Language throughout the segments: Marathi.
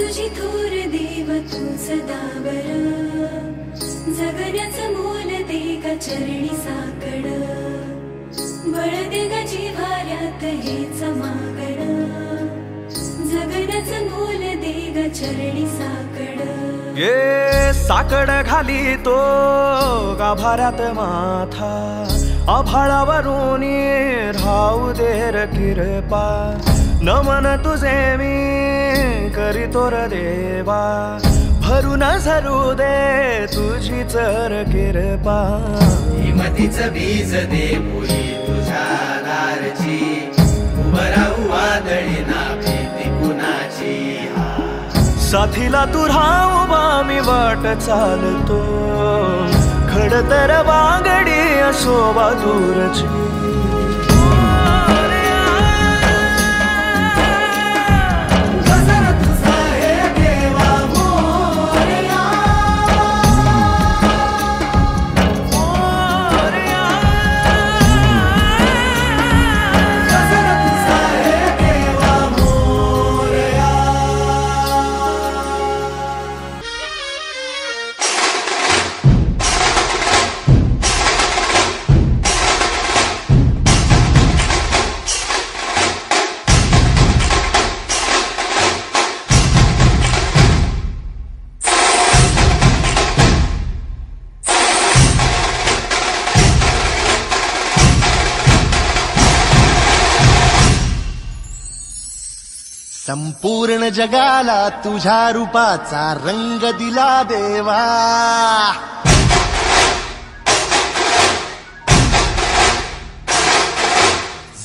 तुझी थोर देव तू सदा बरं, जगण्याचं मोल दे ग चरणी साकड, बळ दे ग जिव्हाऱ्यात हेच मागण, जगण्याचं मोल दे ग चरणी साकड। ये साकड घाली तो गाभाऱ्यात माथा, आभाळावरून राहू दे र कृपा, नमन तुझे मी करीतो र देवा, भरून झरू दे तुझी चर कृपा। हिमतीचं बीज दे भुई तुझ्या दारची, उभं राहू वादळी ना भीती कुणाची। साथीला तू राहू मी वाट चालतो, खडतर वागडी असोबा दूरची। संपूर्ण जगाला तुझ्या रूपाचा रंग दिला देवा,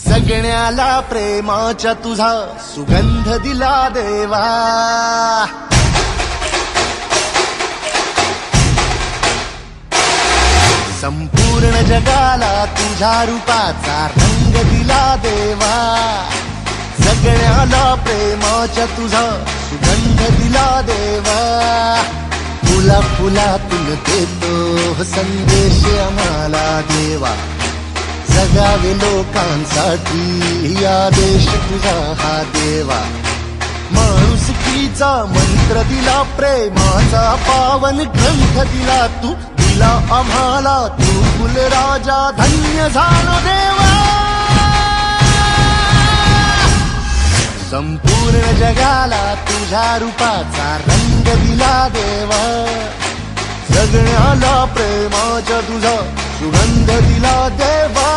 जगण्याला प्रेमाच्या तुझा सुगंध दिला देवा। संपूर्ण जगाला तुझ्या रूपाचा रंग दिला देवा, जगण्याला प्रेमाच्या तुझा सुगंध दिला देवा। फुला फुलातून देतो संदेश आम्हाला देवा, जगावे लोकांसाठी आदेश तुझा हा देवा। माणुसकीचा मंत्र दिला, प्रेमाचा पावन ग्रंथ दिला, तू दिला आम्हाला तू कुलराजा, धन्य झालो देवा। संपूर्ण जगाला तुझ्या रूपाचा रंग दिला देवा, जगण्याला प्रेमाच्या तुझा सुगंध दिला देवा।